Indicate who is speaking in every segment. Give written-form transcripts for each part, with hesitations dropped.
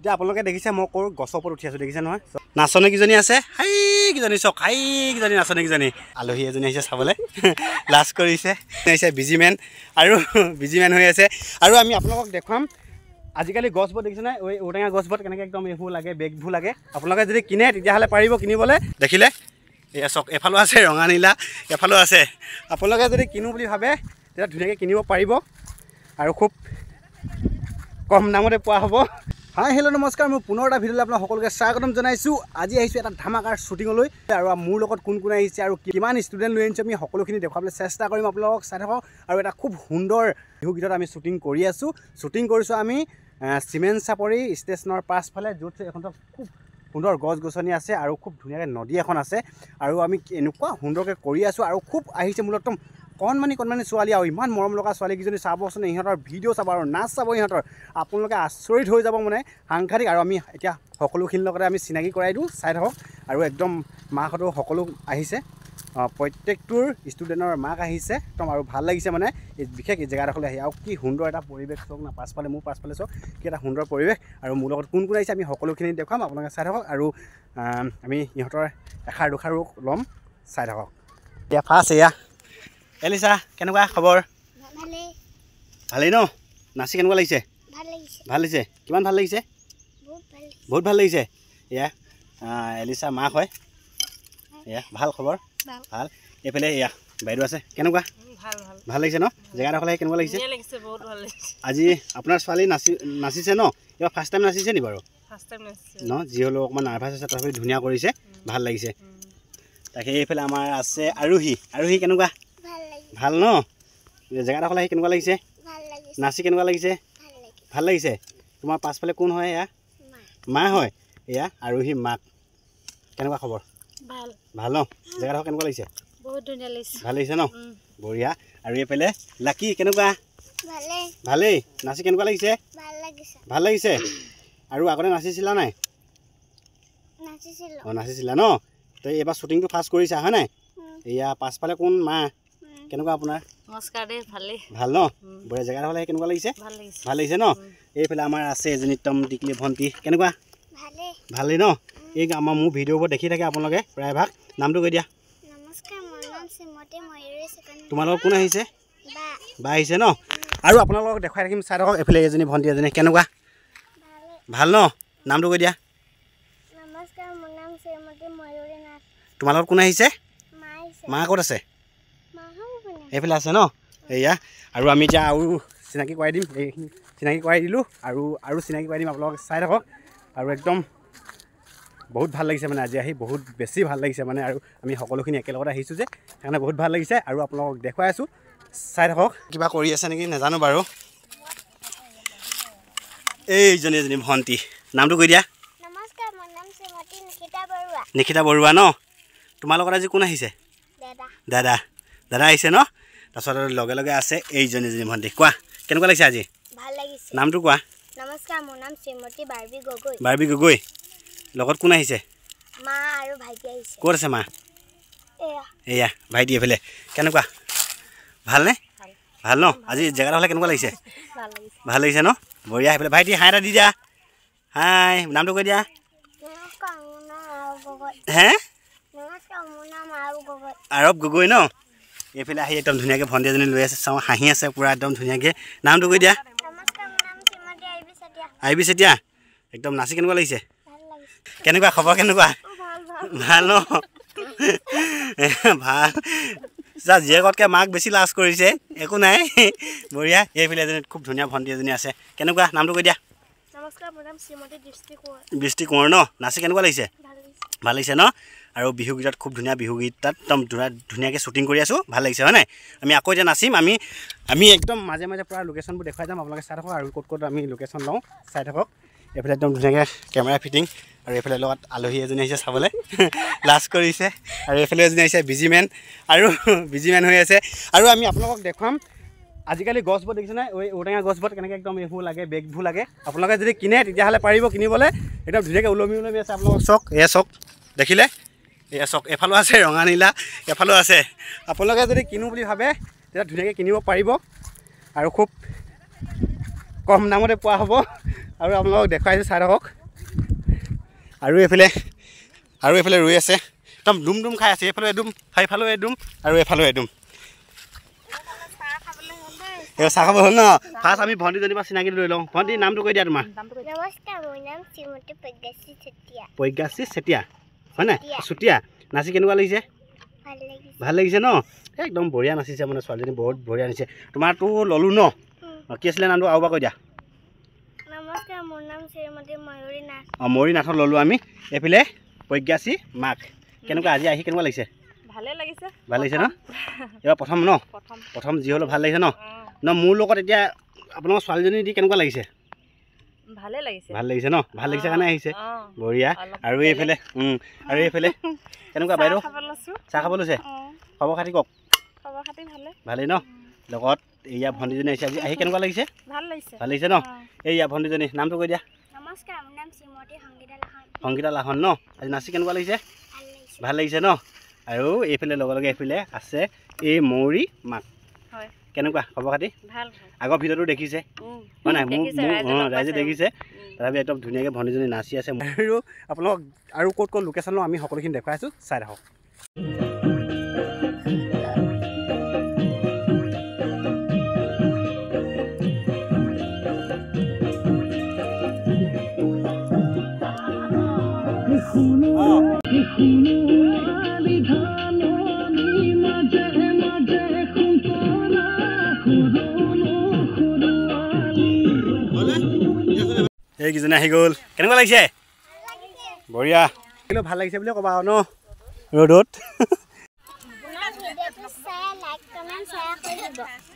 Speaker 1: এতিয়া আপোনালোকে দেখিছে মই ক'ৰ গছৰ ওপৰত উঠি আছোঁ দেখিছে নহয় নাচনী কিজনী আছে হাই কিজনী চক হাই কিজনী নাচনী কিজনী আলহী এজনী আহিছে চাবলৈ লাজ কৰিছে আহিছে বিজি মেন হৈ আছে আৰু আমি আপোনালোকক দেখুৱাম আজিকালি গছবোৰ দেখিছে নাই ঔটেঙা গছবোৰ কেনেকৈ একদম এইবোৰ লাগে বেগবোৰ লাগে আপোনালোকে যদি কিনে তেতিয়াহ'লে পাৰিব কিনিবলৈ দেখিলে এয়া চক এফালেও আছে ৰঙা নীলা এফালেও আছে আপোনালোকে যদি কিনো বুলি ভাবে তেতিয়া ধুনীয়াকৈ কিনিব পাৰিব আৰু খুব কম দামতে পোৱা হ'ব হাই হেল্ল' নমস্কাৰ মই পুনৰ এটা ভিডিঅ'লৈ আপোনাক সকলোকে স্বাগতম জনাইছোঁ আজি আহিছোঁ এটা ধামাকাৰ শ্বুটিঙলৈ আৰু মোৰ লগত কোন কোন আহিছে আৰু কিমান ষ্টুডেণ্ট লৈ আনিছোঁ আমি সকলোখিনি দেখুৱাবলৈ চেষ্টা কৰিম আপোনালোকক চাই থাকক আৰু এটা খুব সুন্দৰ বিহু গীতত আমি শ্বুটিং কৰি আছোঁ শ্বুটিং কৰিছোঁ আমি চিমেণ্ট চাপৰি ষ্টেচনৰ পাছফালে য'ত এখন খুব সুন্দৰ গছ গছনি আছে আৰু খুব ধুনীয়াকৈ নদী এখন আছে আৰু আমি এনেকুৱা সুন্দৰকৈ কৰি আছোঁ আৰু খুব আহিছে মোৰ একদম কণমানি ছোৱালী আৰু ইমান মৰম লগা ছোৱালীকেইজনী চাবচোন ইহঁতৰ ভিডিঅ' চাব আৰু নাচ চাব ইহঁতৰ আপোনালোকে আচৰিত হৈ যাব মানে সাংঘাতিক আৰু আমি এতিয়া সকলোখিনিৰ লগতে আমি চিনাকি কৰাই দিওঁ চাই থাকক আৰু একদম মাকহঁতো সকলো আহিছে প্ৰত্যেকটোৰ ষ্টুডেণ্টৰ মাক আহিছে একদম আৰু ভাল লাগিছে মানে এই বিশেষ এই জেগাডোখৰলৈ আহি আৰু কি সুন্দৰ এটা পৰিৱেশ চাওক না পাছফালে মোৰ পাছফালে চাওক কি এটা সুন্দৰ পৰিৱেশ আৰু মোৰ লগত কোন কোন আহিছে আমি সকলোখিনি দেখুৱাম আপোনালোকে চাই থাকক আৰু আমি ইহঁতৰ এষাৰ দুষাৰো ল'ম চাই থাকক এতিয়া ফাৰ্ষ্ট এয়া এলিছা কেনেকুৱা খবৰ ভালেই ন নাচি কেনেকুৱা লাগিছে ভাল লাগিছে কিমান ভাল লাগিছে বহুত ভাল লাগিছে এয়া এলিছা মাক হয় এয়া ভাল খবৰ ভাল এইফালে এয়া বাইদেউ আছে কেনেকুৱা ভাল লাগিছে ন জেগাডোখৰলৈ কেনেকুৱা লাগিছে আজি আপোনাৰ ছোৱালী নাচিছে ন এইবাৰ ফাৰ্ষ্ট টাইম নাচিছে নি বাৰু ন যি হ'লেও অকণমান নাৰ্ভাছ আছে তথাপি ধুনীয়া কৰিছে ভাল লাগিছে তাকে এইফালে আমাৰ আছে আৰোহী কেনেকুৱা ভাল ন জেগাডোখৰলৈ আহি কেনেকুৱা লাগিছে নাচি কেনেকুৱা লাগিছে ভাল লাগিছে তোমাৰ পাছফালে কোন হয় এয়া মা হয় এয়া আৰোহী মাক কেনেকুৱা খবৰ ভাল ন জেগাডোখৰ কেনেকুৱা লাগিছে ভাল লাগিছে ন বঢ়িয়া আৰু এইফালে লাকি কেনেকুৱা ভালেই নাচি কেনেকুৱা লাগিছে ভাল লাগিছে আৰু আগতে নাচিছিলা নাই নাচিছিলা ন তই এইবাৰ শ্বুটিংটো ফাৰ্ষ্ট কৰিছা হয় নাই এয়া পাছফালে কোন মা কেনেকুৱা আপোনাৰ
Speaker 2: নমস্কাৰ দেই
Speaker 1: ভাল ন বঢ়িয়া জেগাডোখৰলৈ কেনেকুৱা লাগিছে ভাল লাগিছে ন এইফালে আমাৰ আছে এজনী একদম টিকলি ভণ্টি কেনেকুৱা ভালেই ন এই আমাৰ মোৰ ভিডিঅ'বোৰ দেখি থাকে আপোনালোকে প্ৰায়ভাগ নামটো কৈ দিয়া তোমালোকৰ কোন আহিছে বা আহিছে ন আৰু আপোনালোকক দেখুৱাই থাকিম চাই থাকক এইফালে এজনী ভণ্টি এজনী কেনেকুৱা ভাল ন নামটো কৈ দিয়া তোমালোকৰ কোন আহিছে মা ক'ত আছে এইফালে আছে ন এয়া আৰু আমি এতিয়া আৰু চিনাকি কৰাই দিম এইখিনি চিনাকি কৰাই দিলোঁ আৰু চিনাকি কৰাই দিম আপোনালোকক চাই থাকক আৰু একদম বহুত ভাল লাগিছে মানে আজি আহি বহুত বেছি ভাল লাগিছে মানে আৰু আমি সকলোখিনি একেলগতে আহিছোঁ যে সেইকাৰণে বহুত ভাল লাগিছে আৰু আপোনালোকক দেখুৱাই আছোঁ চাই থাকক কিবা কৰি আছে নেকি নাজানো বাৰু এইজনী এজনী ভণ্টি নামটো কৈ দিয়া নিকিতা বৰুৱা ন তোমাৰ লগত আজি কোন আহিছে দাদা আহিছে ন তাৰপিছত লগে লগে আছে এইজনী এজনী ভণ্টি কোৱা কেনেকুৱা লাগিছে আজি নামটো কোৱা
Speaker 3: নমস্কাৰ মোৰ নাম শ্ৰীমতী
Speaker 1: বাৰ্বী গগৈ লগত কোন আহিছে
Speaker 3: মা আৰু ভাইটি আহিছে
Speaker 1: ক'ত আছে মা এয়া ভাইটি এইফালে কেনেকুৱা ভালনে ভাল ন আজি জেগাডোখৰলৈ কেনেকুৱা লাগিছে ভাল লাগিছে ন বঢ়িয়া সেইফালে ভাইটি হাই এটা দি দিয়া হাই নামটো কৈ দিয়া হে আৰৱ গগৈ ন এইফালে আহি একদম ধুনীয়াকৈ ভণ্টি এজনী লৈ আছে চাওঁ হাঁহি আছে পূৰা একদম ধুনীয়াকৈ নামটো কৈ দিয়া আইবি চেতিয়া একদম নাচি কেনেকুৱা লাগিছে কেনেকুৱা খবৰ কেনেকুৱা ভাল ন ভাল যা জীয়েকতকৈ মাক বেছি লাজ কৰিছে একো নাই বঢ়িয়া এইফালে এজনী খুব ধুনীয়া ভণ্টি এজনী আছে কেনেকুৱা নামটো কৈ দিয়া দৃষ্টি কোঁৱৰ ন নাচি কেনেকুৱা লাগিছে ভাল লাগিছে ন আৰু বিহু গীতত খুব ধুনীয়া বিহু গীত তাত একদম ধুনীয়াকৈ শ্বুটিং কৰি আছোঁ ভাল লাগিছে হয় নাই আমি আকৌ এতিয়া নাচিম আমি একদম মাজে মাজে পূৰা লোকেশ্যনবোৰ দেখুৱাই যাম আপোনালোকে চাই থাকক আৰু ক'ত আমি লোকেশ্যন লওঁ চাই থাকক এইফালে একদম ধুনীয়াকৈ কেমেৰা ফিটিং আৰু এইফালে লগত আলহী এজনী আহিছে চাবলৈ লাজ কৰিছে আৰু এইফালে এজনী আহিছে বিজি মেন হৈ আছে আৰু আমি আপোনালোকক দেখুৱাম আজিকালি গছবোৰ দেখিছে নাই ঔটেঙা গছবোৰ কেনেকৈ একদম এইবোৰ লাগে বেগবোৰ লাগে আপোনালোকে যদি কিনে তেতিয়াহ'লে পাৰিব কিনিবলৈ একদম ধুনীয়াকৈ ওলমি আছে আপোনালোকক চাওক এয়া চাওক দেখিলে এয়া চাওক এফালেও আছে ৰঙা নীলা এফালেও আছে আপোনালোকে যদি কিনো বুলি ভাবে তেতিয়া ধুনীয়াকৈ কিনিব পাৰিব আৰু খুব কম দামতে পোৱা হ'ব আৰু আপোনালোকক দেখুৱাইছোঁ চাই থাকক আৰু এইফালে ৰৈ আছে একদম ডুম ডুম খাই আছে এইফালে এডুম সেইফালেও এডুম আৰু এইফালেও এডুম এই চাহ খাব হ'ল ন ফাৰ্ষ্ট আমি ভণ্টিজনীৰ পৰা চিনাকি লৈ লওঁ ভণ্টি নামটো কৈ দিয়া তোমাৰ
Speaker 3: নমস্কাৰ মোৰ নাম শ্ৰীমতী প্ৰজ্ঞাশ্ৰী চেতিয়া
Speaker 1: প্ৰজ্ঞাশ্ৰী চেতিয়া হয় নাই চুতীয়া নাচি কেনেকুৱা লাগিছে ভাল লাগিছে ন একদম বঢ়িয়া নাচিছে মানে ছোৱালীজনী বহুত বঢ়িয়া নাচিছে তোমাৰতো ল'লোঁ ন কি আছিলে নামটো আৰু এবাৰ কৈ দিয়া
Speaker 3: নমস্কাৰ মোৰ নাম শ্ৰীমতী ময়ূৰী নাথ
Speaker 1: ময়ূৰী নাথত ল'লোঁ আমি এইফালে প্ৰজ্ঞাশ্ৰী মাক কেনেকুৱা আজি আহি কেনেকুৱা লাগিছে
Speaker 2: ভালে লাগিছে
Speaker 1: ন এইবাৰ প্ৰথম ন প্ৰথম যি হ'লেও ভাল লাগিছে ন মোৰ লগত এতিয়া আপোনালোকৰ ছোৱালীজনী দি কেনেকুৱা লাগিছে
Speaker 2: ভালে লাগিছে
Speaker 1: ন ভাল লাগিছে কাৰণে আহিছে বঢ়িয়া আৰু এইফালে কেনেকুৱা বাইদেউ চাহ খাব লৈছে খবৰ খাতি কওক
Speaker 2: খবৰ খাতি
Speaker 1: ভালেই ন লগত এয়া ভণ্টিজনী আহিছে আজি আহি কেনেকুৱা লাগিছে ভাল লাগিছে ন এয়া ভণ্টিজনী নামটো কৈ দিয়া
Speaker 3: নমস্কাৰ মোৰ নাম শ্ৰীমতী
Speaker 1: সংগীতা লাহন ন আজি নাচি কেনেকুৱা লাগিছে ভাল লাগিছে ন আৰু এইফালে লগে এইফালে আছে এই ময়ূৰী মাক কেনেকুৱা খবৰ খাতি আগৰ ভিডিঅ'টো দেখিছে হয় নাই মোৰ ৰাইজে দেখিছে তথাপি একদম ধুনীয়াকৈ ভণ্টিজনী নাচি আছে আৰু আপোনালোকক আৰু ক'ত লোকেশ্যন লওঁ আমি সকলোখিনি দেখুৱাই আছোঁ চাই থাকক এইকেইজনী আহি গ'ল কেনেকুৱা লাগিছে বঢ়িয়া ভাল লাগিছে বুলি ক'বা আৰু ন ৰ'দত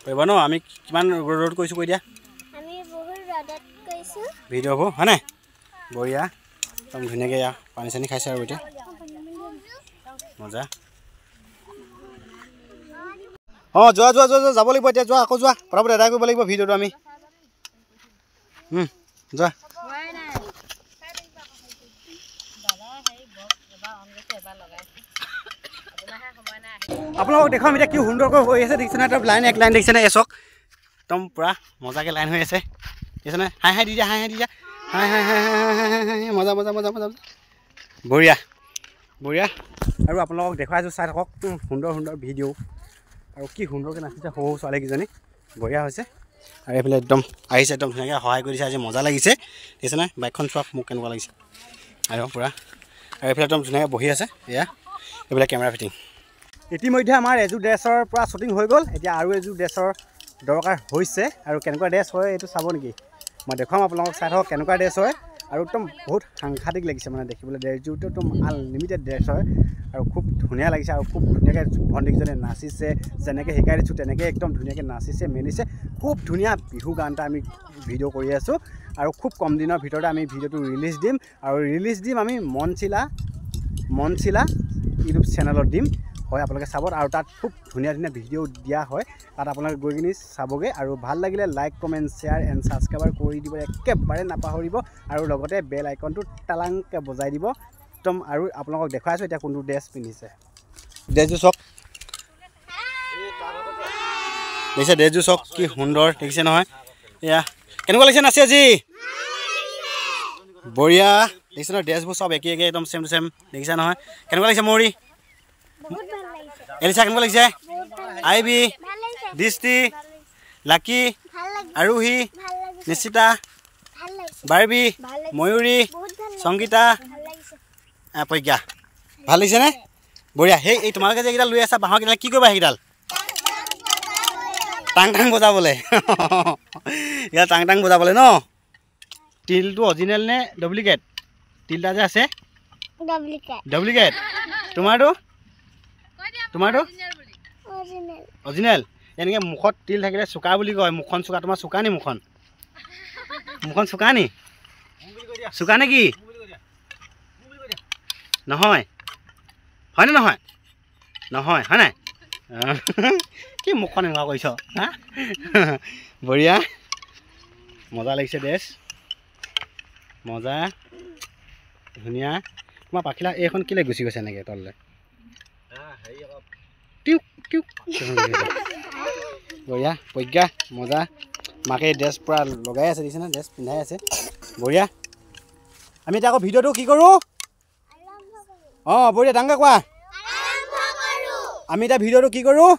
Speaker 1: কৰিব ন আমি কিমান ৰ'দত কৈছোঁ কৈ দিয়া ভিডিঅ' হ'ব হয় নাই বঢ়িয়া একদম ধুনীয়াকৈ পানী চানী খাইছে আৰু এতিয়া মজা যোৱা যাব লাগিব এতিয়া যোৱা আকৌ যোৱা পটাপট এদাই কৰিব লাগিব ভিডিঅ'টো আমি যোৱা আপোনালোকক দেখুৱাম এতিয়া কি সুন্দৰকৈ হৈ আছে দেখিছেনে এটা লাইন এক লাইন দেখিছেনে এচক একদম পূৰা মজাকৈ লাইন হৈ আছে দেখিছেনে হাই দি দিয়া হাই মজা বঢ়িয়া আৰু আপোনালোকক দেখুৱাইছোঁ চাই থাকক সুন্দৰ ভিডিঅ' আৰু কি সুন্দৰকৈ নাচিছে সৰু ছোৱালীকেইজনী বঢ়িয়া হৈছে আৰু এইফালে একদম আহিছে একদম ধুনীয়াকৈ সহায় কৰি দিছে আজি মজা লাগিছে দেখিছেনে বাইকখন চোৱা মোক কেনেকুৱা লাগিছে আৰু পূৰা আৰু এইফালে একদম ধুনীয়াকৈ বহি আছে এয়া এইফালে কেমেৰা ফিটিং ইতিমধ্যে আমাৰ এযোৰ ড্ৰেছৰ পৰা শ্বুটিং হৈ গ'ল এতিয়া আৰু এযোৰ ড্ৰেছৰ দৰকাৰ হৈছে আৰু কেনেকুৱা ড্ৰেছ হয় এইটো চাব নেকি মই দেখুৱাম আপোনালোকক চাই থাকক কেনেকুৱা ড্ৰেছ হয় আৰু একদম বহুত সাংঘাতিক লাগিছে মানে দেখিবলৈ ড্ৰেছযোৰটো একদম আনলিমিটেড ড্ৰেছ হয় আৰু খুব ধুনীয়া লাগিছে আৰু খুব ধুনীয়াকৈ ভণ্টিকেইজনী নাচিছে যেনেকৈ শিকাই দিছোঁ তেনেকৈ একদম ধুনীয়াকৈ নাচিছে মেলিছে খুব ধুনীয়া বিহু গান এটা আমি ভিডিঅ' কৰি আছোঁ আৰু খুব কম দিনৰ ভিতৰতে আমি ভিডিঅ'টো ৰিলিজ দিম আমি মনচিলা ইউটিউব চেনেলত দিম হয় আপোনালোকে চাব আৰু তাত খুব ধুনীয়া ভিডিঅ' দিয়া হয় তাত আপোনালোকে গৈ কিনি চাবগৈ আৰু ভাল লাগিলে like comment share and subscribe কৰি দিব একেবাৰে নাপাহৰিব আৰু লগতে বেল আইকনটো টালাংকৈ বজাই দিব একদম আৰু আপোনালোকক দেখুৱাইছোঁ এতিয়া কোনটো ড্ৰেছ পিন্ধিছে ড্ৰেছযোৰ চাওক দেখিছে ড্ৰেছযোৰ চাওক কি সুন্দৰ দেখিছে নহয় এয়া কেনেকুৱা লাগিছে নাচি আজি বঢ়িয়া দেখিছে নহয় ড্ৰেছবোৰ চব একে একদম ছেম টু ছেম দেখিছে নহয় কেনেকুৱা লাগিছে ময়ূৰী এলিছা কেনেকুৱা লাগিছে আইবি দৃষ্টি লাকি আৰোহী নিশ্চিতা বাৰ্বি ময়ূৰী সংগীতা প্ৰজ্ঞা ভাল লাগিছেনে বঢ়িয়া এই তোমালোকে যে এইকেইডাল লৈ আছা বাঁহৰ কেইডাল কি কৰিবা সেইকেইডাল টাং বজাবলৈ ইয়াত টাং বজাবলৈ ন তিলটো অৰিজিনেল নে ডুপ্লিকেট তিলটা যে আছে ডুপ্লিকেট তোমাৰটো অৰিজিনেল এনেকৈ মুখত তিল থাকিলে চোকা বুলি কয় মুখখন চোকা তোমাৰ চোকা নি মুখখন চোকা নি চোকা নে কি নহয় হয়নে নহয় হয় নাই কি মুখখন এনেকুৱা কৰিছ হা বঢ়িয়া মজা লাগিছে ড্ৰেছ মজা ধুনীয়া তোমাৰ পাখিলা এইখন কেলৈ গুচি গৈছে এনেকৈ তললৈ বঢ়িয়া প্ৰজ্ঞা মজা মাকে ড্ৰেছ পূৰা লগাই আছে দেখিছেনে ড্ৰেছ পিন্ধাই আছে বঢ়িয়া আমি এতিয়া আকৌ ভিডিঅ'টো কি কৰোঁ অঁ বঢ়িয়া ডাঙৰকৈ কোৱা আমি এতিয়া ভিডিঅ'টো কি কৰোঁ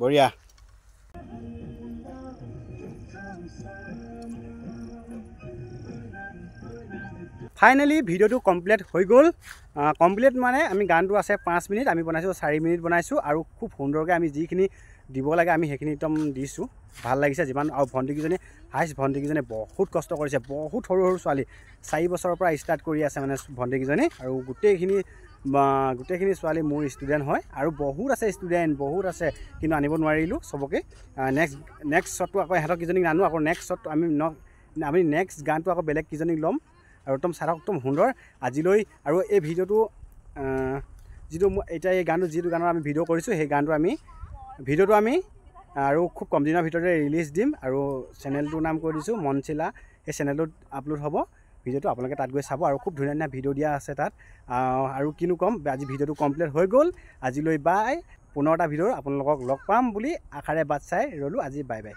Speaker 1: বঢ়িয়া ফাইনেলি ভিডিঅ'টো কমপ্লিট হৈ গ'ল কমপ্লিট মানে আমি গানটো আছে 5 মিনিট আমি বনাইছোঁ 4 মিনিট বনাইছোঁ আৰু খুব সুন্দৰকৈ আমি যিখিনি দিব লাগে আমি সেইখিনি একদম দিছোঁ ভাল লাগিছে যিমান আৰু ভণ্টিকেইজনী ভণ্টিকেইজনী বহুত কষ্ট কৰিছে বহুত সৰু সৰু ছোৱালী 4 বছৰৰ পৰা ষ্টাৰ্ট কৰি আছে মানে ভণ্টিকেইজনী আৰু গোটেইখিনি ছোৱালী মোৰ ষ্টুডেণ্ট হয় আৰু বহুত আছে ষ্টুডেণ্ট বহুত আছে কিন্তু আনিব নোৱাৰিলোঁ চবকে নেক্সট শ্বটটো আকৌ ইহঁতক কেইজনীক নানো আকৌ নেক্সট শ্বটটো আমি নেক্সট গানটো আকৌ বেলেগ কেইজনীক ল'ম আৰু একদম চাৰক একদম সুন্দৰ আজিলৈ আৰু এই ভিডিঅ'টো যিটো এতিয়া এই গানটো যিটো গানৰ আমি ভিডিঅ' কৰিছোঁ সেই গানটো ভিডিঅ'টো আমি আৰু খুব কম দিনৰ ভিতৰতে ৰিলিজ দিম আৰু চেনেলটোৰ নাম কৈ দিছোঁ মনচিলা সেই চেনেলটোত আপলোড হ'ব ভিডিঅ'টো আপোনালোকে তাত গৈ চাব আৰু খুব ধুনীয়া ধুনীয়া ভিডিঅ' দিয়া আছে তাত আৰু কিনো ক'ম আজি ভিডিঅ'টো কমপ্লিট হৈ গ'ল আজিলৈ বাই পুনৰ এটা ভিডিঅ' আপোনালোকক লগ পাম বুলি আশাৰে বাট চাই ৰ'লোঁ আজি বাই বাই